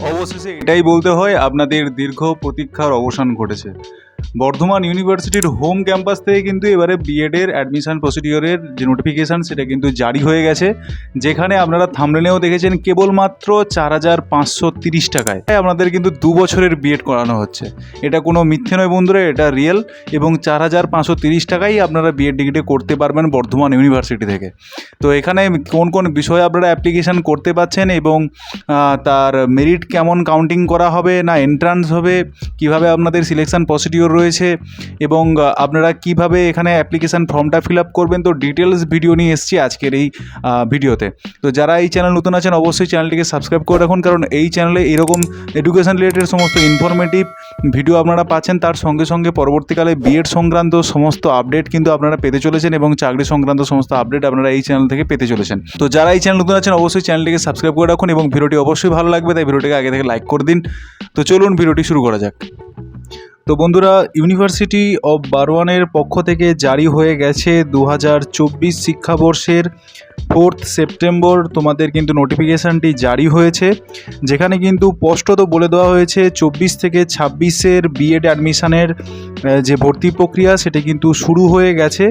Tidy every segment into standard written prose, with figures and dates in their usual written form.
অবশেষে এটাই বলতে হয়, আপনাদের দীর্ঘ প্রতীক্ষার অবসান ঘটেছে। বর্ধমান ইউনিভার্সিটির হোম ক্যাম্পাস থেকে কিন্তু এবারে বিএডের অ্যাডমিশন প্রসিডিওরের যে নোটিফিকেশান সেটা কিন্তু জারি হয়ে গেছে, যেখানে আপনারা থাম্বনেলেও দেখেছেন কেবলমাত্র 4,530 টাকায় আপনাদের কিন্তু 2 বছরের বিএড করানো হচ্ছে। এটা কোনো মিথ্যে নয় বন্ধুরা, এটা রিয়েল। এবং 4,530 টাকাই আপনারা বিএড ডিগ্রিটা করতে পারবেন বর্ধমান ইউনিভার্সিটি থেকে। তো এখানে কোন কোন বিষয়ে আপনারা অ্যাপ্লিকেশান করতে পারছেন এবং তার মেরিট কেমন কাউন্টিং করা হবে না এন্ট্রান্স হবে, কিভাবে আপনাদের সিলেকশন প্রসিডিওর রয়েছে এবং আপনারা কিভাবে এখানে অ্যাপ্লিকেশান ফর্মটা ফিল আপ করবেন, তো ডিটেলস ভিডিও নিয়ে এসেছি আজকের এই ভিডিওতে। তো যারা এই চ্যানেল নতুন আছেন অবশ্যই চ্যানেলটিকে সাবস্ক্রাইব করে রাখুন, কারণ এই চ্যানেলে এরকম এডুকেশন রিলেটেড সমস্ত ইনফরমেটিভ ভিডিও আপনারা পাচ্ছেন। তার সঙ্গে সঙ্গে পরবর্তীকালে বিএড সংক্রান্ত সমস্ত আপডেট কিন্তু আপনারা পেতে চলেছেন এবং চাকরি সংক্রান্ত সমস্ত আপডেট আপনারা এই চ্যানেল থেকে পেতে চলেছেন। তো যারা এই চ্যানেল নতুন আছেন অবশ্যই চ্যানেলটিকে সাবস্ক্রাইব করে রাখুন এবং ভিডিওটি অবশ্যই ভালো লাগবে, তাই ভিডিওটিকে আগে থেকে লাইক করে দিন। তো চলুন ভিডিওটি শুরু করা যাক। তো বন্ধুরা, ইউনিভার্সিটি অফ বারওয়ানের পক্ষ থেকে জারি হয়ে গেছে 2024 শিক্ষাবর্ষের 4 সেপ্টেম্বর তোমাদের কিন্তু নোটিফিকেশানটি জারি হয়েছে, যেখানে কিন্তু স্পষ্টত বলে দেওয়া হয়েছে 24 থেকে 26-এর বিএড অ্যাডমিশানের যে ভর্তি প্রক্রিয়া সেটা কিন্তু শুরু হয়ে গেছে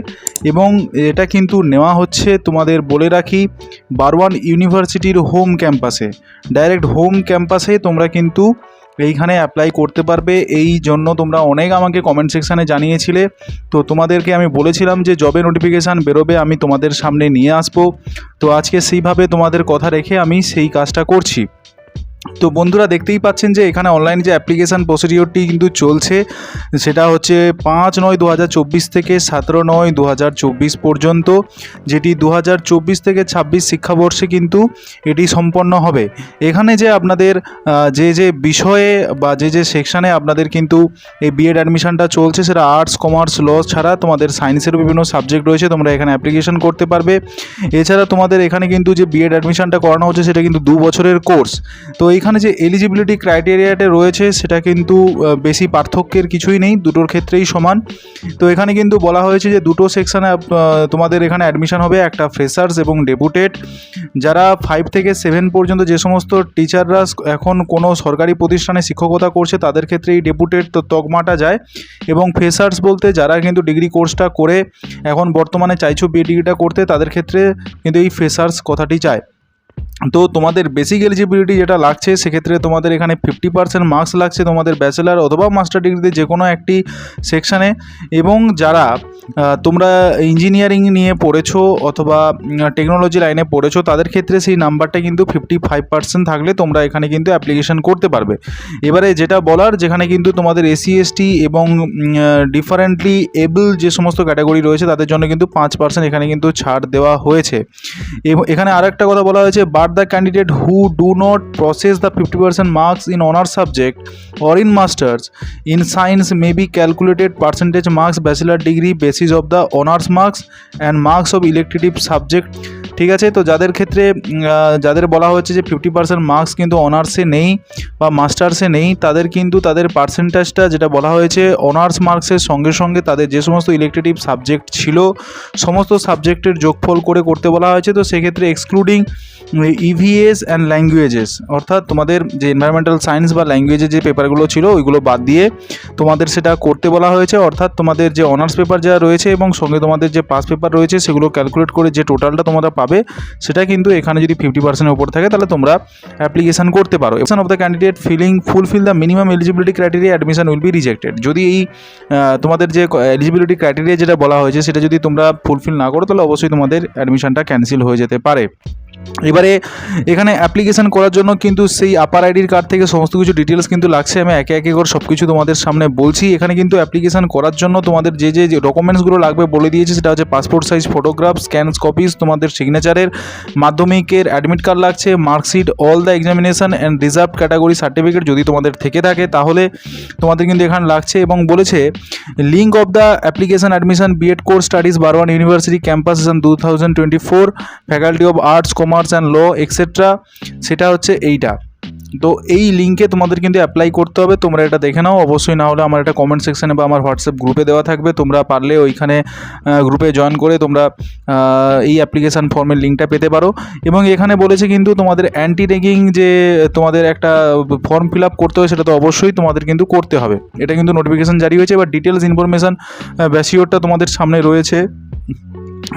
এবং এটা কিন্তু নেওয়া হচ্ছে, তোমাদের বলে রাখি, বারওয়ান ইউনিভার্সিটির হোম ক্যাম্পাসে। ডাইরেক্ট হোম ক্যাম্পাসে তোমরা কিন্তু এইখানে অ্যাপ্লাই করতে পারবে। এই জন্য তোমরা অনেক আমাকে কমেন্ট সেকশানে জানিয়েছিলে। তো তোমাদেরকে আমি বলেছিলাম যে জবে নোটিফিকেশান বেরোবে আমি তোমাদের সামনে নিয়ে আসবো। তো আজকে সেইভাবে তোমাদের কথা রেখে আমি সেই কাজটা করছি। তো বন্ধুরা, দেখতেই পাচ্ছেন যে এখানে অনলাইন যে অ্যাপ্লিকেশান প্রসিডিওরটি কিন্তু চলছে, সেটা হচ্ছে 5/9/2024 থেকে 17/9/2024 পর্যন্ত, যেটি 2024 থেকে 26 শিক্ষাবর্ষে কিন্তু এটি সম্পন্ন হবে। এখানে যে আপনাদের যে বিষয়ে বা যে সেকশানে আপনাদের কিন্তু এই বিএড অ্যাডমিশানটা চলছে, সেটা আর্টস, কমার্স, ল ছাড়া তোমাদের সায়েন্সের বিভিন্ন সাবজেক্ট রয়েছে, তোমরা এখানে অ্যাপ্লিকেশান করতে পারবে। এছাড়া তোমাদের এখানে কিন্তু যে বিএড অ্যাডমিশানটা করানো হচ্ছে সেটা কিন্তু 2 বছরের কোর্স। তো এখানে যে এলিজিবিলিটি ক্রাইটেরিয়াটা রয়েছে সেটা কিন্তু বেশি পার্থক্যের কিছুই নেই, দুটোর ক্ষেত্রেই সমান। তো এখানে কিন্তু বলা হয়েছে যে দুটো সেকশানে তোমাদের এখানে অ্যাডমিশন হবে, একটা ফ্রেশার্স এবং ডেপুটেড। যারা 5 থেকে 7 পর্যন্ত যে সমস্ত টিচাররা এখন কোনো সরকারি প্রতিষ্ঠানে শিক্ষকতা করছে তাদের ক্ষেত্রে এই ডেপুটেড তকমাটা যায়, এবং ফ্রেশার্স বলতে যারা কিন্তু ডিগ্রি কোর্সটা করে এখন বর্তমানে চাইছো বিএড ডিগ্রিটা করতে, তাদের ক্ষেত্রে কিন্তু এই ফ্রেশার্স কথাটি চায়। তো তোমাদের বেসিক এলিজিবিলিটি যেটা লাগছে সেক্ষেত্রে তোমাদের এখানে 50% মার্কস লাগছে তোমাদের ব্যাচেলার অথবা মাস্টার ডিগ্রিতে যে কোনো একটি সেকশানে। এবং যারা তোমরা ইঞ্জিনিয়ারিং নিয়ে পড়েছো অথবা টেকনোলজি লাইনে পড়েছো তাদের ক্ষেত্রে সেই নাম্বারটা কিন্তু 55% থাকলে তোমরা এখানে কিন্তু অ্যাপ্লিকেশান করতে পারবে। এবারে যেটা বলার, যেখানে কিন্তু তোমাদের এসসি এসটি এবং ডিফারেন্টলি এবল যে সমস্ত ক্যাটাগরি রয়েছে তাদের জন্য কিন্তু 5% এখানে কিন্তু ছাড় দেওয়া হয়েছে। এবং এখানে আরেকটা কথা বলা হয়েছে, but the candidate who do not possess the 50% marks in honors subject or in masters in science may be calculated percentage marks bachelor degree basis of the honors marks and marks of elective subject। ঠিক আছে, তো যাদের ক্ষেত্রে যাদের বলা হয়েছে যে 50% marks কিন্তু অনার্সে নেই বা মাস্টার্সে নেই, তাদের কিন্তু তাদের পার্সেন্টেজটা যেটা বলা হয়েছে অনার্স মার্কসের সঙ্গে সঙ্গে তাদের যে সমস্ত ইলেকটিভ সাবজেক্ট ছিল সমস্ত সাবজেক্টের যোগফল করে করতে বলা হয়েছে। তো সেক্ষেত্রে এক্সক্লুডিং ইভিএস অ্যান্ড ল্যাঙ্গুয়েজেস, অর্থাৎ তোমাদের যে এনভায়রনমেন্টাল সায়েন্স বা ল্যাঙ্গুয়েজের যে পেপারগুলো ছিল ওইগুলো বাদ দিয়ে তোমাদের সেটা করতে বলা হয়েছে। অর্থাৎ তোমাদের যে অনার্স পেপার যা রয়েছে এবং সঙ্গে তোমাদের যে পাস পেপার রয়েছে সেগুলো ক্যালকুলেট করে যে টোটালটা তোমরা পাবে সেটা কিন্তু এখানে যদি 50% উপর থাকে তাহলে তোমরা অ্যাপ্লিকেশান করতে পারো। Option of the candidate fulfil the minimum eligibility criteria admission will be rejected. যদি এই তোমাদের যে এলিজিবিলিটি ক্রাইটেরিয়া যেটা বলা হয়েছে সেটা যদি তোমরা ফুলফিল না করো তাহলে অবশ্যই তোমাদের অ্যাডমিশনটা ক্যান্সেল হয়ে যেতে পারে। এবারে এখানে অ্যাপ্লিকেশান করার জন্য কিন্তু সেই আপার আইডির কার্ড থেকে সমস্ত কিছু ডিটেলস কিন্তু লাগছে। আমি একে একে করে সব কিছু তোমাদের সামনে বলছি। এখানে কিন্তু অ্যাপ্লিকেশান করার জন্য তোমাদের যে ডকুমেন্টসগুলো লাগবে বলে দিয়েছে, সেটা হচ্ছে passport size photograph, scan copies, তোমাদের সিগনেচারের, মাধ্যমিকের অ্যাডমিট কার্ড লাগছে, marksheet, all the examination and reserve category certificate যদি তোমাদের থেকে থাকে তাহলে তোমাদের কিন্তু এখানে লাগছে। এবং বলেছে link of the application admission BEd course studies Burdwan university campus 2024 faculty of arts, commerce and law etcetera, সেটা হচ্ছে এইটা। তো এই লিঙ্কে তোমাদের কিন্তু অ্যাপ্লাই করতে হবে। তোমরা এটা দেখে নাও অবশ্যই, না হলে আমার একটা কমেন্ট সেকশানে বা আমার হোয়াটসঅ্যাপ গ্রুপে দেওয়া থাকবে, তোমরা পারলে ওইখানে গ্রুপে জয়েন করে তোমরা এই অ্যাপ্লিকেশান ফর্মের লিঙ্কটা পেতে পারো। এবং এখানে বলেছে কিন্তু তোমাদের অ্যান্টি র্যাগিং যে তোমাদের একটা ফর্ম ফিল আপ করতে হয়, সেটা তো অবশ্যই তোমাদের কিন্তু করতে হবে। এটা কিন্তু নোটিফিকেশান জারি হয়েছে। এবার ডিটেলস ইনফরমেশান ব্যাসিওরটা তোমাদের সামনে রয়েছে,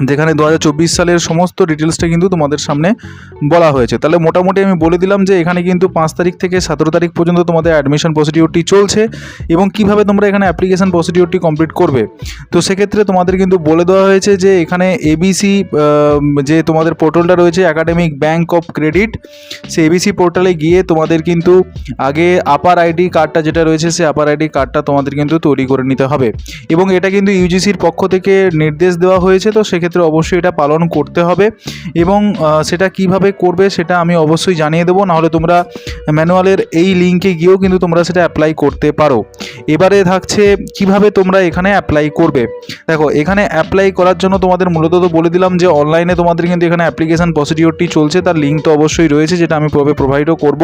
যেখানে 2024 সালের সমস্ত ডিটেলসটা কিন্তু তোমাদের সামনে বলা হয়েছে। তাহলে মোটামুটি আমি বলে দিলাম যে এখানে কিন্তু 5 তারিখ থেকে 17 তারিখ পর্যন্ত তোমাদের অ্যাডমিশন প্রসিডিওরটি চলছে এবং কিভাবে তোমরা এখানে অ্যাপ্লিকেশন প্রসিডিওরটি কমপ্লিট করবে। তো সেক্ষেত্রে তোমাদের কিন্তু বলে দেওয়া হয়েছে যে এখানে এবিসি যে তোমাদের পোর্টালটা রয়েছে একাডেমিক ব্যাংক অফ ক্রেডিট, সেই এবিসি পোর্টালে গিয়ে তোমাদের কিন্তু আগে আপার আইডি কার্ডটা যেটা রয়েছে সেই আপার আইডি কার্ডটা তোমাদের কিন্তু তৈরি করে নিতে হবে। এবং এটা কিন্তু ইউজিসির পক্ষ থেকে নির্দেশ দেওয়া হয়েছে, তো সেক্ষেত্রে অবশ্যই এটা পালন করতে হবে। এবং সেটা কিভাবে করবে সেটা আমি অবশ্যই জানিয়ে দেবো, নাহলে তোমরা ম্যানুয়ালের এই লিঙ্কে গিয়েও কিন্তু তোমরা সেটা অ্যাপ্লাই করতে পারো। এবারে থাকছে কিভাবে তোমরা এখানে অ্যাপ্লাই করবে। দেখো এখানে অ্যাপ্লাই করার জন্য তোমাদের মূলত তো বলে দিলাম যে অনলাইনে তোমাদের কিন্তু এখানে অ্যাপ্লিকেশান প্রসিডিওরটি চলছে, তার লিঙ্ক তো অবশ্যই রয়েছে, যেটা আমি প্রোভাইডও করব।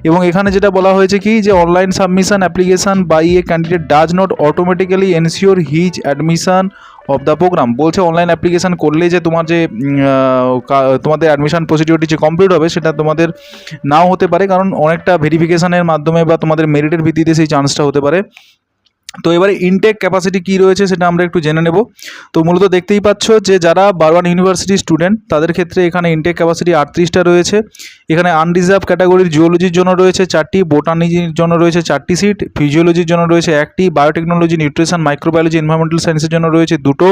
এবং এখানে যেটা বলা হয়েছে কি যে online submission application by a candidate does not automatically ensure his admission of the program. বলছে অনলাইন অ্যাপ্লিকেশান করলে যে তোমার যে তোমাদের অ্যাডমিশন প্রসিডিওরটি যে কমপ্লিট হবে সেটা তোমাদের নাও হতে পারে, কারণ অনেকটা ভেরিফিকেশানের মাধ্যমে বা তোমাদের মেরিটের ভিত্তিতে সেই চান্সটা হতে পারে। তো এবারে ইনটেক ক্যাপাসিটি কী রয়েছে সেটা আমরা একটু জেনে নেব। তো মূলত দেখতেই পাচ্ছ যে যারা বারওয়ান ইউনিভার্সিটি স্টুডেন্ট তাদের ক্ষেত্রে এখানে ইনটেক ক্যাপাসিটি 38টা রয়েছে। এখানে আনরিজার্ভ ক্যাটাগরির জিওলজির জন্য রয়েছে 4টি, বোটানির জন্য রয়েছে 4টি সিট, ফিজিওলজির জন্য রয়েছে 1টি, বায়োটেকনোলজি, নিউট্রিশন, মাইক্রোবায়োলজি, এনভায়রনমেন্টাল সায়েন্সের জন্য রয়েছে 2টো,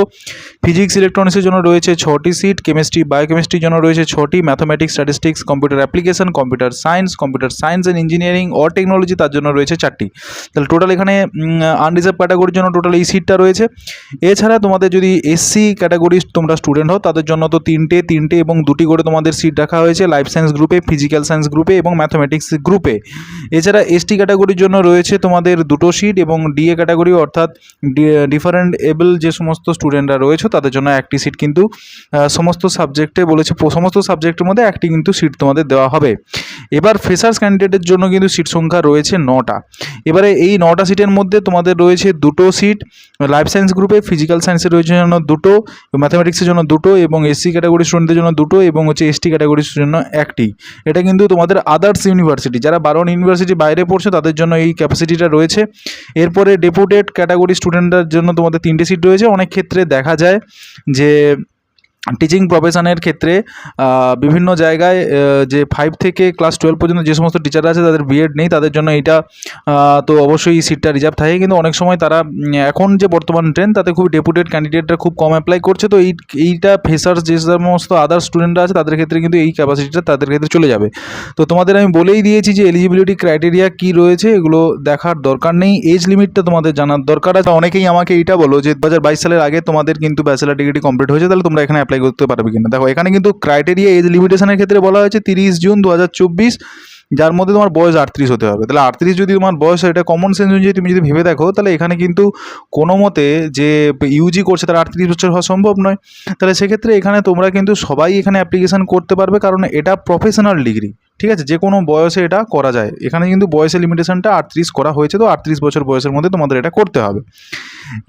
ফিজিক্স ইলেকট্রনিক্সের জন্য রয়েছে 6টি সিট, কেমিস্ট্রি বায়োকেমিস্ট্রির জন্য রয়েছে 6টি, mathematics, statistics, computer application, computer science and engineering or technology তার জন্য রয়েছে 4টি। তাহলে টোটাল এখানে আনরিজার্ভ ক্যাটাগরির জন্য টোটাল এই সিটটা রয়েছে। এছাড়া তোমাদের যদি এসসি ক্যাটাগরির তোমরা স্টুডেন্ট হও তাদের জন্য তো তিনটে এবং 2টি করে তোমাদের সিট রাখা হয়েছে লাইফ সায়েন্স গ্রুপে, ফিজিক্যাল সায়েন্স গ্রুপে এবং ম্যাথমেটিক্স গ্রুপে। এছাড়া এসটি ক্যাটাগরির জন্য রয়েছে তোমাদের 2টো সিট এবং ডিএ ক্যাটাগরি অর্থাৎ ডিফারেন্ট এবল যে সমস্ত স্টুডেন্টরা রয়েছে তাদের জন্য 1টি সিট কিন্তু সমস্ত সাবজেক্টে বলেছে, সমস্ত সাবজেক্টের মধ্যে 1টি কিন্তু সিট তোমাদের দেওয়া হবে। এবার ফ্রেশার্স ক্যান্ডিডেটের জন্য কিন্তু সিট সংখ্যা রয়েছে 9টা। এবারে এই 9টা সিটের মধ্যে তোমাদের রয়েছে 2টো সিট লাইফ সায়েন্স গ্রুপে, ফিজিক্যাল সায়েন্সের রয়েছে জন্য 2টো, ম্যাথমেটিক্সের জন্য 2টো এবং এসসি ক্যাটাগরির স্টুডেন্টদের জন্য 2টো এবং এসটি ক্যাটাগরির জন্য 1টি। এটা কিন্তু তোমাদের আদার্স ইউনিভার্সিটি, যারা বারওয়ান ইউনিভার্সিটি বাইরে পড়ছে তাদের জন্য এই ক্যাপাসিটিটা রয়েছে। এরপরে ডেপুটেড ক্যাটাগরি স্টুডেন্টদের জন্য তোমাদের 3টে সিট রয়েছে। অনেক ক্ষেত্রে দেখা যায় যে টিচিং প্রফেশনের ক্ষেত্রে বিভিন্ন জায়গায় যে 5 থেকে ক্লাস 12 পর্যন্ত যে সমস্ত টিচাররা আছে তাদের বিএড নেই, তাদের জন্য এইটা তো অবশ্যই সিটটা রিজার্ভ থাকে। কিন্তু অনেক সময় তারা এখন যে বর্তমান ট্রেন্ড তাতে খুব ডেপুটেড ক্যান্ডিডেটরা খুব কম অ্যাপ্লাই করছে, তো এইটা ফ্রেশার্স যে সমস্ত আদার স্টুডেন্টরা আছে তাদের ক্ষেত্রে কিন্তু এই ক্যাপাসিটিটা তাদের ক্ষেত্রে চলে যাবে। তো তোমাদের আমি বলেই দিয়েছি যে এলিজিবিলিটি ক্রাইটেরিয়া কী রয়েছে এগুলো দেখার দরকার নেই, এজ লিমিটটা তোমাদের জানার দরকার আছে। অনেকেই আমাকে এইটা বলো যে 2022 সালের আগে তোমাদের কিন্তু ব্যাচেলার ডিগ্রি কমপ্লিট হয়েছে, তাহলে তোমরা এখানে অ্যাপ্লাই করতে পারবে কিনা। দেখো এখানে কিন্তু ক্রাইটেরিয়া এজ লিমিটেশনের ক্ষেত্রে বলা হয়েছে 30 জুন 2024, যার মধ্যে তোমার বয়স 38 হতে হবে। তাহলে 38 যদি তোমার বয়স হয়, এটা কমন সেন্স অনুযায়ী তুমি যদি ভেবে দেখো তাহলে এখানে কিন্তু কোনো মতে যে ইউজি করছে তার 38 বছর হওয়া সম্ভব নয়। তাহলে সেক্ষেত্রে এখানে তোমরা কিন্তু সবাই এখানে অ্যাপ্লিকেশান করতে পারবে, কারণ এটা প্রফেশনাল ডিগ্রি, ঠিক আছে, যে কোনো বয়সে এটা করা যায়। এখানে কিন্তু বয়সের লিমিটেশনটা 38 করা হয়েছে, তো 38 বছর বয়সের মধ্যে তোমাদের এটা করতে হবে।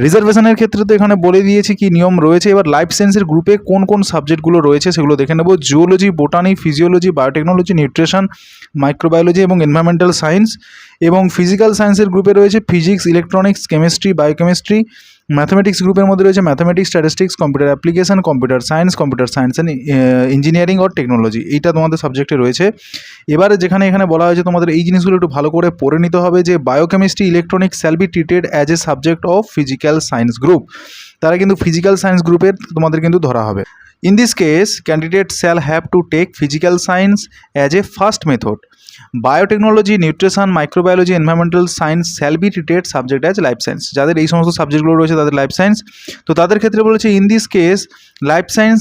রিজার্ভেশনের ক্ষেত্রে তো এখানে বলে দিয়েছি কি নিয়ম রয়েছে। এবার লাইফ সায়েন্সের গ্রুপে কোন কোন সাবজেক্টগুলো রয়েছে সেগুলো দেখে নেব। Geology, botany, physiology, biotechnology, nutrition, microbiology এবং এনভায়রনমেন্টাল সায়েন্স। এবং ফিজিক্যাল সায়েন্সের গ্রুপে রয়েছে physics, electronics, chemistry, biochemistry. Mathematics গ্রুপের মধ্যে রয়েছে mathematics, statistics, computer application, computer science and engineering or technology. এইটা তোমাদের সাবজেক্টে রয়েছে। এবারে এখানে বলা হয়েছে তোমাদের এই জিনিসগুলো একটু ভালো করে পড়ে নিতে হবে যে biochemistry, electronics shall be treated as a subject of physical science group. তারা কিন্তু ফিজিক্যাল সায়েন্স গ্রুপের তোমাদের কিন্তু ধরা হবে। In this case, candidates shall have to take physical science as a first method. Biotechnology, nutrition, microbiology, environmental science shall be treated subject as life science. যাদের এই সমস্ত সাবজেক্টগুলো রয়েছে তাদের লাইফ সায়েন্স, তো তাদের ক্ষেত্রে বলেছে in this case life science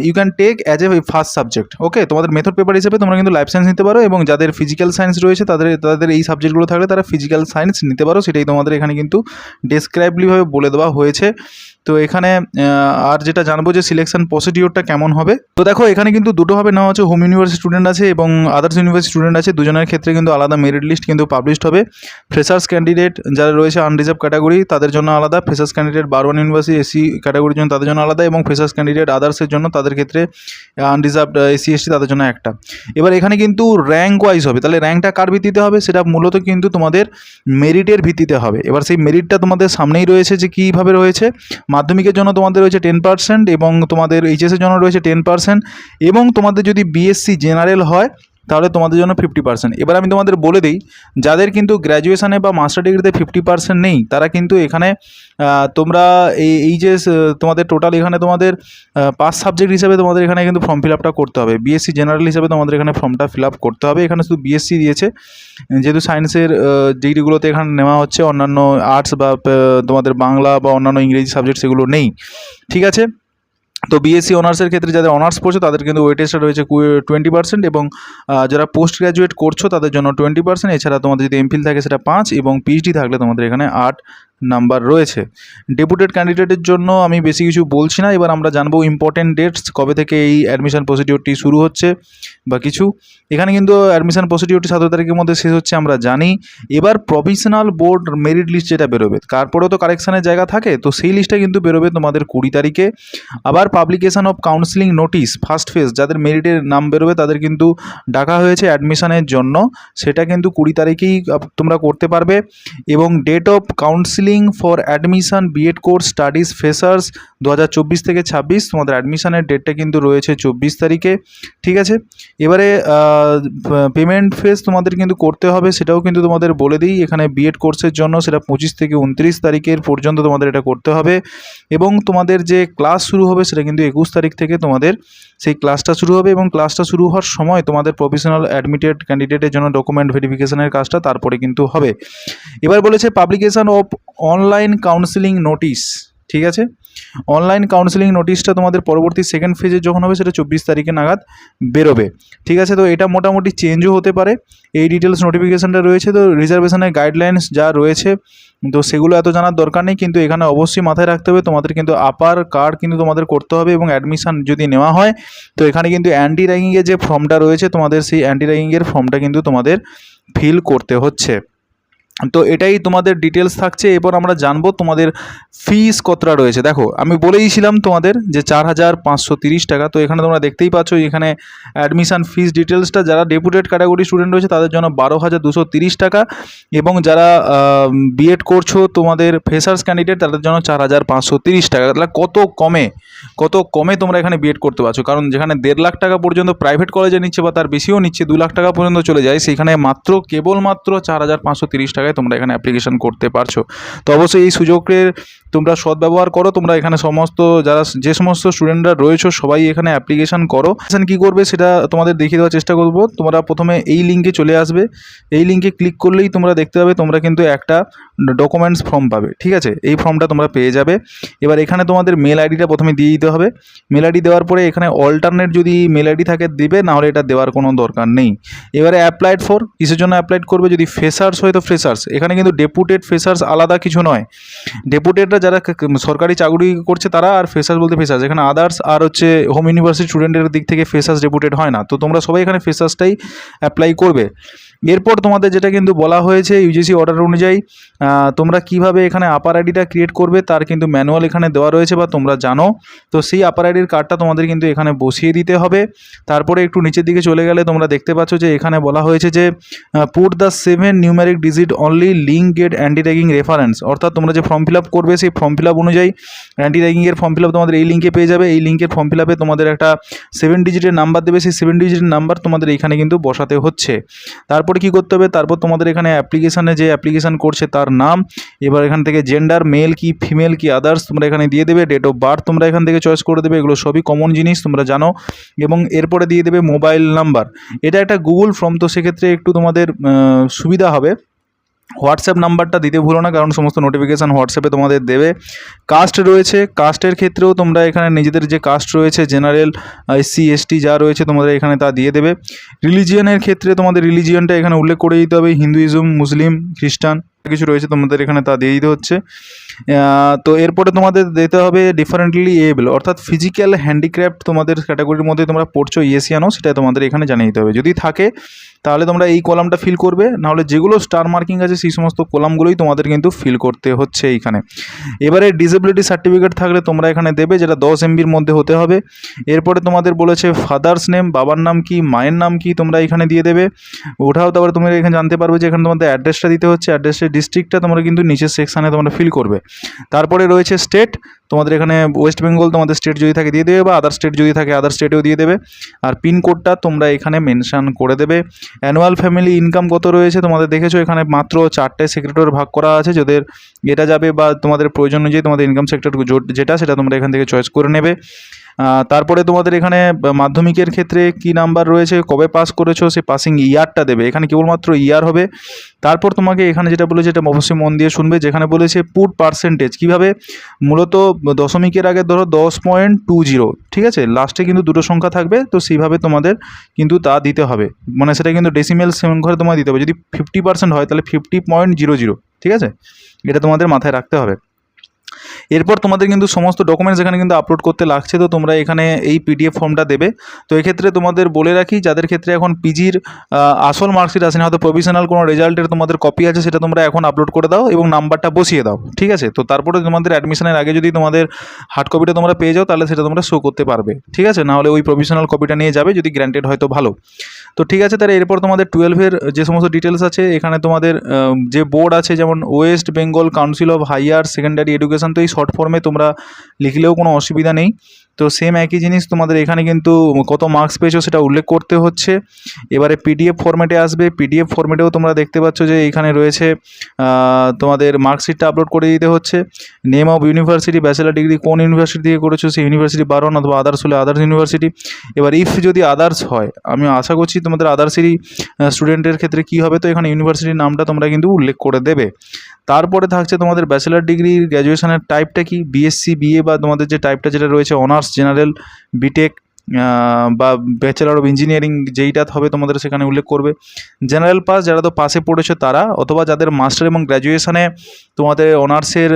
you can take as a first subject. Okay, তোমাদের মেথড পেপার হিসেবে তোমরা কিন্তু লাইফ সায়েন্স নিতে পারো, এবং যাদের ফিজিক্যাল সায়েন্স রয়েছে তাদের এই সাবজেক্টগুলো থাকলে তারা ফিজিক্যাল সায়েন্স নিতে পারো, সেটাই তোমাদের এখানে কিন্তু ডেসক্রাইবলিভাবে বলে দেওয়া হয়েছে। তো এখানে আর যেটা জানবো যে সিলেকশন প্রসিডিওরটা কেমন হবে। তো দেখো এখানে কিন্তু দুটোভাবে নেওয়া হচ্ছে, হোম ইউনিভার্সিটি স্টুডেন্ট আছে এবং আদার্স ইউনিভার্সিটি স্টুডেন্ট আছে, দুজনের ক্ষেত্রে কিন্তু আলাদা মেরিট লিস্ট কিন্তু পাবলিশড হবে। ফ্রেশার্স ক্যান্ডিডেট যারা রয়েছে আনরিজার্ভ ক্যাটাগরি তাদের জন্য আলাদা, freshers candidate Barwan university AC ক্যাটাগরির জন্য তাদের জন্য আলাদা, এবং ফ্রেশার্স ক্যান্ডিডেট আদার্সের জন্য তাদের ক্ষেত্রে আনরিজার্ভ এসি এসটি তাদের জন্য একটা। এবার এখানে কিন্তু র্যাঙ্ক ওয়াইজ হবে, তাহলে র্যাঙ্কটা কার ভিত্তিতে হবে, সেটা মূলত কিন্তু তোমাদের মেরিটের ভিত্তিতে হবে। এবার সেই মেরিটটা তোমাদের সামনেই রয়েছে যে কীভাবে রয়েছে। মাধ্যমিকের জন্য তোমাদের রয়েছে 10%, এবং তোমাদের এইচএসের জন্য রয়েছে 10%, এবং তোমাদের যদি বিএসসি জেনারেল হয় তাহলে তোমাদের জন্য 50%। এবার আমি তোমাদের বলে দিই, যাদের কিন্তু গ্র্যাজুয়েশনে বা মাস্টার ডিগ্রিতে 50% নেই তারা কিন্তু এখানে তোমরা এই যে তোমাদের টোটাল এখানে তোমাদের 5 সাবজেক্ট হিসেবে তোমাদের এখানে কিন্তু ফর্ম ফিল আপটা করতে হবে। বিএসসি জেনারেল হিসেবে তোমাদের এখানে ফর্মটা ফিল আপ করতে হবে। এখানে শুধু বিএসসি দিয়েছে, যেহেতু সায়েন্সের ডিগ্রিগুলোতে এখানে নেওয়া হচ্ছে, অন্যান্য আর্টস বা তোমাদের বাংলা বা অন্যান্য ইংরেজি সাবজেক্ট সেগুলো নেই, ঠিক আছে। তো বিএসসি অনার্সের ক্ষেত্রে যাদের অনার্স পড়ছে তাদের কিন্তু ওয়েটেজটা রয়েছে 20%, এবং যারা পোস্ট গ্র্যাজুয়েট করছো তাদের জন্য 20%। এছাড়া তোমাদের যদি এমফিল থাকে সেটা 5, এবং পিএইচডি থাকলে তোমাদের এখানে 8 নাম্বার রয়েছে। ডেপুটেড ক্যান্ডিডেটের জন্য আমি বেশি কিছু বলছি না। এবার আমরা জানবো ইম্পর্টেন্ট ডেটস, কবে থেকে এই অ্যাডমিশন প্রসিডিওরটি শুরু হচ্ছে বা কিছু। এখানে কিন্তু অ্যাডমিশন প্রসিডিওরটি 17 তারিখের মধ্যে শেষ হচ্ছে আমরা জানি। এবার প্রভিশনাল বোর্ড মেরিট লিস্ট যেটা বেরোবে, তারপরেও তো কারেকশানের জায়গা থাকে, তো সেই লিস্টটা কিন্তু বেরোবে তোমাদের 20 তারিখে। আবার publication of counselling notice first phase, যাদের মেরিটের নাম বেরোবে তাদের কিন্তু ডাকা হয়েছে অ্যাডমিশনের জন্য, সেটা কিন্তু 20 তারিখেই তোমরা করতে পারবে। এবং date of counselling for admission BEd course studies freshers 2024 থেকে 26, তোমাদের অ্যাডমিশনের ডেটটা কিন্তু রয়েছে 24 তারিখে, ঠিক আছে। এবারে পেমেন্ট ফেজ তোমাদের কিন্তু করতে হবে, সেটাও কিন্তু তোমাদের বলে দিই। এখানে বিএড কোর্সের জন্য সেটা 25 থেকে 29 তারিখের পর্যন্ত তোমাদের এটা করতে হবে, এবং তোমাদের যে ক্লাস শুরু হবে সেটা কিন্তু 21 তারিখ থেকে তোমাদের সেই ক্লাসটা শুরু হবে, এবং ক্লাসটা শুরু হওয়ার সময় তোমাদের প্রফেশনাল অ্যাডমিটেড ক্যান্ডিডেটের জন্য ডকুমেন্ট ভেরিফিকেশনের কাজটা তারপরে কিন্তু হবে। এবার বলেছে publication of online counselling notice, ঠিক আছে। অনলাইন কাউন্সিলিং নোটিশটা তোমাদের পরবর্তী সেকেন্ড ফেজে যখন হবে সেটা 24 তারিখে নাগাদ বেরোবে, ঠিক আছে। তো এটা মোটামুটি চেঞ্জও হতে পারে, এই ডিটেলস নোটিফিকেশানটা রয়েছে। তো রিজার্ভেশনের গাইডলাইন্স যা রয়েছে তো সেগুলো এত জানার দরকার নেই, কিন্তু এখানে অবশ্যই মাথায় রাখতে হবে তোমাদের কিন্তু আপার কার্ড কিন্তু তোমাদের করতে হবে, এবং অ্যাডমিশান যদি নেওয়া হয় তো এখানে কিন্তু অ্যান্টি র্যাগিংয়ের যে ফর্মটা রয়েছে তোমাদের, সেই অ্যান্টি র্যাগিংয়ের ফর্মটা কিন্তু তোমাদের ফিল করতে হচ্ছে। তো এটাই তোমাদের ডিটেলস থাকছে। এরপর আমরা জানবো তোমাদের ফিস কতটা রয়েছে। দেখো আমি বলেইছিলাম তোমাদের যে 4,530 টাকা। তো এখানে তোমরা দেখতেই পাচ্ছ এখানে অ্যাডমিশান ফিস ডিটেলসটা, যারা ডেপুটেড ক্যাটাগরি স্টুডেন্ট রয়েছে তাদের জন্য 12,230 টাকা, এবং যারা বিএড করছো তোমাদের ফ্রেশার্স ক্যান্ডিডেট তাদের জন্য 4,530 টাকা। তাহলে কত কমে তোমরা এখানে বিএড করতে পারছো, কারণ যেখানে 1.5 লাখ টাকা পর্যন্ত প্রাইভেট কলেজে নিচ্ছে বা তার বেশিও নিচ্ছে, 2 লাখ টাকা পর্যন্ত চলে যায়, সেখানে কেবলমাত্র 4,530 টাকায় তোমরা এখানে অ্যাপ্লিকেশন করতে পারছো। তো অবশ্যই এই সুযোগের তোমরা সদ্ব্যবহার করো। তোমরা এখানে যে সমস্ত স্টুডেন্টরা রয়েছে সবাই এখানে অ্যাপ্লিকেশন করো। কী করবে সেটা তোমাদের দেখিয়ে দেওয়ার চেষ্টা করবো। তোমরা প্রথমে এই লিঙ্কে চলে আসবে, এই লিঙ্কে ক্লিক করলেই তোমরা দেখতে পাবে তোমরা কিন্তু একটা ডকুমেন্টস ফর্ম পাবে, ঠিক আছে। এই ফর্মটা তোমরা পেয়ে যাবে। এবার এখানে তোমাদের মেল আইডিটা প্রথমে দিয়ে দিতে হবে। মেল আইডি দেওয়ার পরে এখানে অল্টারনেট যদি মেল আইডি থাকে দিবে, নাহলে এটা দেওয়ার কোনো দরকার নেই। এবারে অ্যাপ্লাইড ফর, কিসের জন্য অ্যাপ্লাইড করবে, যদি ফ্রেশার্স হয় তো ফ্রেশার্স। এখানে কিন্তু ডেপুটেড ফ্রেশার্স আলাদা কিছু নয়, ডেপুটেডরা যারা সরকারি চাকরি করছে তারা, আর ফ্রেশার্স বলতে ফ্রেশার্স। এখানে আদার্স আর হচ্ছে হোম ইউনিভার্সিটি স্টুডেন্টের দিক থেকে ফ্রেশার্স ডেপুটেড হয় না। তো তোমরা সবাই এখানে ফ্রেশার্সটাই অ্যাপ্লাই করবে। এরপর তোমাদের যেটা কিন্তু বলা হয়েছে ইউজিসি অর্ডার অনুযায়ী তোমরা কিভাবে এখানে আপার আইডিটা ক্রিয়েট করবে তার কিন্তু ম্যানুয়াল এখানে দেওয়া রয়েছে বা তোমরা জানো। তো সেই আপার আইডির কার্ডটা তোমাদের কিন্তু এখানে বসিয়ে দিতে হবে। তারপরে একটু নিচের দিকে চলে গেলে তোমরা দেখতে পাচ্ছ যে এখানে বলা হয়েছে যে put the 7 numeric digit only link get anti ragging reference, অর্থাৎ তোমরা যে ফর্ম ফিল আপ করবে সেই ফর্ম ফিল আপ অনুযায়ী অ্যান্টি র্যাগিংয়ের ফর্ম ফিল আপ তোমাদের এই লিঙ্কে পেয়ে যাবে। এই লিঙ্কের ফর্ম ফিল আপে তোমাদের একটা 7 ডিজিটের নাম্বার দেবে, সেই 7 ডিজিটের নাম্বার তোমাদের এইখানে কিন্তু বসাতে হচ্ছে। তারপরে কি করতে হবে, তারপর তোমাদের এখানে অ্যাপ্লিকেশানে যে অ্যাপ্লিকেশান করছে তার নাম, এবার এখান থেকে জেন্ডার মেল কি ফিমেল কি আদার্স তোমরা এখানে দিয়ে দেবে, ডেট অফ বার্থ তোমরা এখান থেকে চয়েস করে দেবে, এগুলো সবই কমন জিনিস তোমরা জানো। এবং এরপরে দিয়ে দেবে মোবাইল নাম্বার। এটা একটা গুগল ফর্ম, তো সেক্ষেত্রে একটু তোমাদের সুবিধা হবে। হোয়াটসঅ্যাপ নাম্বারটা দিতে ভুলো না, কারণ সমস্ত নোটিফিকেশান হোয়াটসঅ্যাপে তোমাদের দেবে। কাস্ট রয়েছে, কাস্টের ক্ষেত্রেও তোমরা এখানে নিজেদের যে কাস্ট রয়েছে জেনারেল, SC ST যা রয়েছে তোমাদের এখানে তা দিয়ে দেবে। রিলিজিয়নের ক্ষেত্রে তোমাদের রিলিজিয়নটা এখানে উল্লেখ করে দিতে হবে, হিন্দুইজম, মুসলিম, খ্রিস্টান কিছু রয়েছে তোমাদের এখানে তা দিয়ে দিতে হচ্ছে। তো এরপরে তোমাদের দিতে হবে ডিফারেন্টলি এবল, অর্থাৎ ফিজিক্যাল হ্যান্ডিক্রাফট তোমাদের ক্যাটাগরির মধ্যে তোমরা পড়ছো ইয়েসিয়ানো, সেটা তোমাদের এখানে জানিয়ে দিতে হবে। যদি থাকে তাহলে তোমরা এই কলামটা ফিল করবে, নাহলে যেগুলো স্টার মার্কিং আছে সেই সমস্ত কলামগুলোই তোমাদের কিন্তু ফিল করতে হচ্ছে এইখানে। এবারে ডিসেবিলিটি সার্টিফিকেট থাকলে তোমরা এখানে দেবে, যেটা 10 MBর মধ্যে হতে হবে। এরপরে তোমাদের বলেছে ফাদার্স নেম, বাবার নাম কি, মায়ের নাম কি, তোমরা এখানে দিয়ে দেবে। ওঠাও তারপরে তোমরা এখানে জানতে পারবে যে এখানে তোমাদের অ্যাড্রেসটা দিতে হচ্ছে, অ্যাড্রেসের ডিস্ট্রিক্টটা তোমরা কিন্তু নিচের সেকশানে তোমরা ফিল করবে। তারপরে রয়েছে স্টেট, তোমাদের এখানে ওয়েস্ট বেঙ্গল তোমাদের স্টেট যদি থাকে দিয়ে দেবে, বা আদার স্টেট যদি থাকে আদার স্টেটেও দিয়ে দেবে। আর পিনকোডটা তোমরা এখানে মেনশান করে দেবে। অ্যানুয়াল ফ্যামিলি ইনকাম কত রয়েছে তোমাদের দেখেছো, এখানে মাত্র 4টে সেক্টর ভাগ করা আছে, যাদের এটা যাবে বা তোমাদের প্রয়োজন অনুযায়ী তোমাদের ইনকাম সেক্টর যেটা সেটা তোমরা এখান থেকে চয়েস করে নেবে। তারপরে তোমাদের এখানে মাধ্যমিকের ক্ষেত্রে কি নাম্বার রয়েছে, কবে পাস করেছো, সে পাসিং ইয়ারটা দেবে, এখানে কেবলমাত্র ইয়ার হবে। তারপর তোমাকে এখানে যেটা বলেছে এটা অবশ্যই মন দিয়ে শুনবে, যেখানে বলেছে পুট পার্সেন্টেজ, কীভাবে মূলত দশমিকের আগে ধরো 10.20, ঠিক আছে, লাস্টে কিন্তু দুটো সংখ্যা থাকবে, তো সেইভাবে তোমাদের কিন্তু তা দিতে হবে, মানে সেটা কিন্তু ডেসিমেল সংখ্যায় তোমার দিতে হবে। যদি 50% হয় তাহলে 50.00, ঠিক আছে, এটা তোমাদের মাথায় রাখতে হবে। এরপর তোমাদের কিন্তু সমস্ত ডকুমেন্টস এখানে কিন্তু আপলোড করতে লাগছে, তো তোমরা এখানে এই PDF ফর্মটা দেবে। তো এক্ষেত্রে তোমাদের বলে রাখি, যাদের ক্ষেত্রে এখন পিজির আসল মার্কশিট আসেনি, হয়তো প্রভিশনাল কোনো রেজাল্টের তোমাদের কপি আছে, সেটা তোমরা এখন আপলোড করে দাও এবং নাম্বারটা বসিয়ে দাও, ঠিক আছে। তো তারপরে তোমাদের অ্যাডমিশনের আগে যদি তোমাদের হার্ড কপিটা তোমরা পেয়ে যাও তাহলে সেটা তোমরা শো করতে পারবে, ঠিক আছে, নাহলে ওই প্রভিশনাল কপিটা নিয়ে যাবে, যদি গ্র্যান্টেড হয় তো ভালো। তো ঠিক আছে, তাহলে এরপর তোমাদের 12-এর যে সমস্ত ডিটেলস আছে এখানে তোমাদের যে বোর্ড আছে, যেমন West Bengal council of hire secondary education, তো এই শর্ট ফর্মে তোমরা লিখলেও কোনো অসুবিধা নেই। তো সেম একই জিনিস তোমাদের এখানে কিন্তু কত মার্কস পেয়েছো সেটা উল্লেখ করতে হচ্ছে। এবারে PDF ফরম্যাটে আসবে, PDF ফরম্যাটেও তোমরা দেখতে পাচ্ছ যে এখানে রয়েছে তোমাদের মার্কশিটটা আপলোড করে দিতে হচ্ছে। Name of university, bachelor degree কোন ইউনিভার্সিটি থেকে করেছো সেই ইউনিভার্সিটি বারণ, অথবা আদার্স হলে আদার্স ইউনিভার্সিটি। এবার ইফ যদি আদার্স হয়, আমি আশা করছি তোমাদের আদার্সেরই স্টুডেন্টের ক্ষেত্রে কী হবে, তো এখানে ইউনিভার্সিটির নামটা তোমরা কিন্তু উল্লেখ করে দেবে। তারপরে থাকছে তোমাদের ব্যাচেলার ডিগ্রি গ্র্যাজুয়েশনের টাইপটা কি, BSc BA, বা তোমাদের যে টাইপটা যেটা রয়েছে অনার্স, জেনারেল, বিটেক বা ব্যাচেলার অফ ইঞ্জিনিয়ারিং, যেইটা হবে তোমাদের সেখানে উল্লেখ করবে। জেনারেল পাস, যারা তো পাসে পড়েছো তারা, অথবা যাদের মাস্টার এবং গ্র্যাজুয়েশনে তোমাদের অনার্সের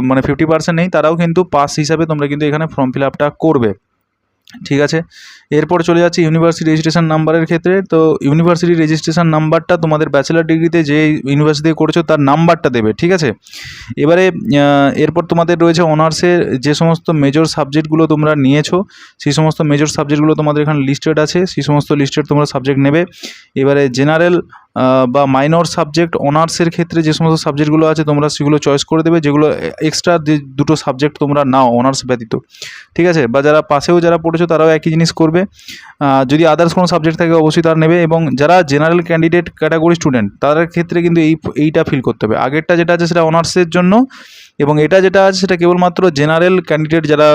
মানে 50% নেই, তারাও কিন্তু পাস হিসাবে তোমরা কিন্তু এখানে ফর্ম ফিল আপটা করবে, ঠিক আছে। এরপর চলে যাচ্ছে ইউনিভার্সিটি রেজিস্ট্রেশন নাম্বারের ক্ষেত্রে। তো ইউনিভার্সিটি রেজিস্ট্রেশন নাম্বারটা তোমাদের ব্যাচেলার ডিগ্রিতে যে ইউনিভার্সিটিতে করেছো তার নাম্বারটা দেবে, ঠিক আছে। এবারে এরপর তোমাদের রয়েছে অনার্সের যে সমস্ত মেজর সাবজেক্টগুলো তোমরা নিয়েছো, সেই সমস্ত মেজর সাবজেক্টগুলো তোমাদের এখানে লিস্টেড আছে, সেই সমস্ত লিস্টেড তোমরা সাবজেক্ট নেবে। এবারে জেনারেল বা মাইনর সাবজেক্ট, অনার্সের ক্ষেত্রে যে সমস্ত সাবজেক্টগুলো আছে তোমরা সেগুলো চয়েস করে দেবে, যেগুলো এক্সট্রা যে দুটো সাবজেক্ট তোমরা নাও অনার্স ব্যতীত, ঠিক আছে। বা যারা পাশেও যারা পড়েছো তারাও একই জিনিস করবে। যদি আদার্স কোনো সাবজেক্ট থাকে অবশ্যই তারা নেবে। এবং যারা জেনারেল ক্যান্ডিডেট ক্যাটাগরি স্টুডেন্ট তাদের ক্ষেত্রে কিন্তু এইটা ফিল করতে হবে। আগেরটা যেটা আছে সেটা অনার্সের জন্য, এবং এটা যেটা আছে সেটা কেবলমাত্র জেনারেল ক্যান্ডিডেট যারা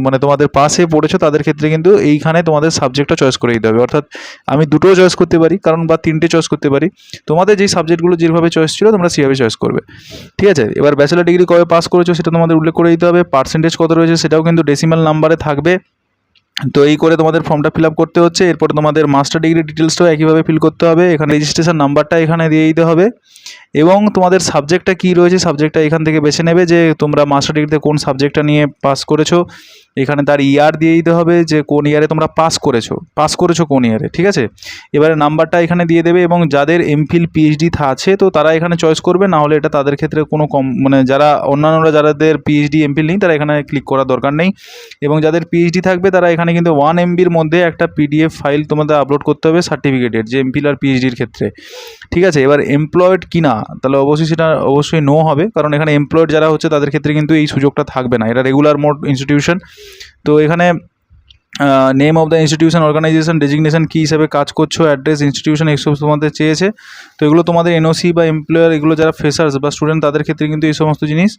মানে তোমাদের পাশে পড়েছো তাদের ক্ষেত্রে কিন্তু এইখানে তোমাদের সাবজেক্টটা চয়েস করে দিতে হবে। অর্থাৎ আমি দুটোও চয়েস করতে পারি, কারণ বা 3টে চয়েস করতে পারি, তোমাদের যেই সাবজেক্টগুলো যেভাবে চয়েস ছিল তোমরা সেভাবে চয়েস করবে, ঠিক আছে। এবার ব্যাচেলার ডিগ্রি কবে পাস করেছো সেটা তোমাদের উল্লেখ করে দিতে হবে। পার্সেন্টেজ কত রয়েছে সেটাও কিন্তু ডেসিমাল নাম্বারে থাকবে। তো এই করে তোমাদের ফর্মটা ফিল আপ করতে হচ্ছে। এরপরে তোমাদের মাস্টার ডিগ্রি ডিটেলসটাও একইভাবে ফিল করতে হবে। এখানে রেজিস্ট্রেশন নাম্বারটা এখানে দিয়ে দিতে হবে, এবং তোমাদের সাবজেক্টটা কী রয়েছে সাবজেক্টটা এখান থেকে বেছে নেবে, যে তোমরা মাস্টার ডিগ্রিতে কোন সাবজেক্টটা নিয়ে পাস করেছো, এখানে তার ইয়ার দিয়ে দিতে হবে, যে কোন ইয়ারে তোমরা পাস করেছো কোন ইয়ারে, ঠিক আছে। এবারে নাম্বারটা এখানে দিয়ে দেবে, এবং যাদের এমফিল PhD আছে তো তারা এখানে চয়েস করবে, না হলে এটা তাদের ক্ষেত্রে কোনো মানে যারা অন্যান্যরা যাদের PhD এমফিল নেই তারা এখানে ক্লিক করার দরকার নেই। এবং যাদের PhD থাকবে তারা এখানে কিন্তু 1 MBর মধ্যে একটা PDF ফাইল তোমাদের আপলোড করতে হবে সার্টিফিকেটের, যে এমফিল আর PhDর ক্ষেত্রে, ঠিক আছে। এবার এমপ্লয়েড কিনা, তাহলে অবশ্যই সেটা নো হবে, কারণ এখানে এমপ্লয়েড যারা হচ্ছে তাদের ক্ষেত্রে কিন্তু এই সুযোগটা থাকবে না, এটা রেগুলার মোড ইনস্টিটিউশন। তো এখানে name of the institution, organisation, designation কী হিসাবে কাজ করছো, অ্যাড্রেস, ইনস্টিটিউশন, এইসব তোমাদের চেয়েছে। তো এগুলো তোমাদের এনওসি বা এমপ্লয়ার, এগুলো যারা ফ্রেশার্স বা স্টুডেন্ট তাদের ক্ষেত্রে কিন্তু এই সমস্ত জিনিস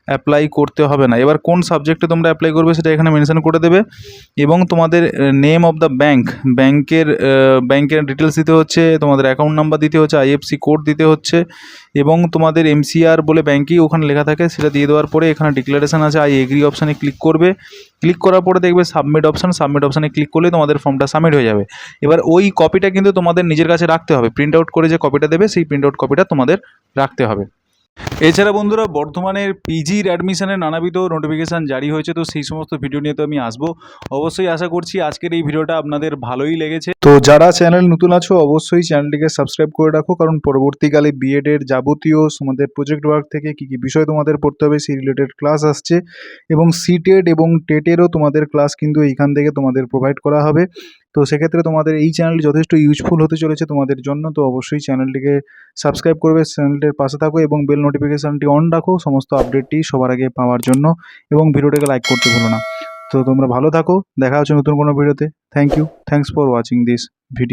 অ্যাপ্লাই করতে হবে না। এবার কোন সাবজেক্টে তোমরা অ্যাপ্লাই করবে সেটা এখানে মেনশন করে দেবে। এবং তোমাদের নেম অফ দ্য ব্যাংকের ডিটেলস দিতে হচ্ছে, তোমাদের অ্যাকাউন্ট নাম্বার দিতে হচ্ছে, আইএফসি কোড দিতে হচ্ছে, এবং তোমাদের এমসিআর বলে ব্যাংকেই ওখানে লেখা থাকে সেটা দিয়ে দেওয়ার পরে এখানে ডিক্লারেশন আছে, আই এগ্রি অপশানে ক্লিক করবে। ক্লিক করার পরে দেখবে সাবমিট অপশানে ক্লিক করলে তোমাদের ফর্মটা সাবমিট হয়ে যাবে। এবার ওই কপিটা কিন্তু তোমাদের নিজের কাছে রাখতে হবে, প্রিন্ট আউট করে যে কপিটা দেবে সেই প্রিন্ট আউট কপিটা তোমাদের রাখতে হবে। এছাড়া বন্ধুরা, বর্ধমানের পিজির অ্যাডমিশনের নানাবিধ নোটিফিকেশান জারি হয়েছে, তো সেই সমস্ত ভিডিও নিয়ে তো আমি আসবো। অবশ্যই আশা করছি আজকের এই ভিডিওটা আপনাদের ভালোই লেগেছে। তো যারা চ্যানেল নতুন আছো অবশ্যই চ্যানেলটিকে সাবস্ক্রাইব করে রাখো, কারণ পরবর্তীকালে বিএডের যাবতীয় তোমাদের প্রজেক্ট ওয়ার্ক থেকে কী কী বিষয় তোমাদের পড়তে হবে সেই রিলেটেড ক্লাস আসছে, এবং সিটেড এবং টেটেরও তোমাদের ক্লাস কিন্তু এইখান থেকে তোমাদের প্রোভাইড করা হবে। তো সেক্ষেত্রে তোমাদের এই চ্যানেলটি যথেষ্ট ইউজফুল হতে চলেছে তোমাদের জন্য। তো অবশ্যই চ্যানেলটিকে সাবস্ক্রাইব করবে, চ্যানেলটির পাশে থাকো এবং বেল নোটিফিকেশানটি অন রাখো সমস্ত আপডেটটি সবার আগে পাওয়ার জন্য, এবং ভিডিওটাকে লাইক করতে ভুলো না। তো তোমরা ভালো থাকো, দেখা হচ্ছে নতুন কোনো ভিডিওতে। Thank you, thanks for watching this video.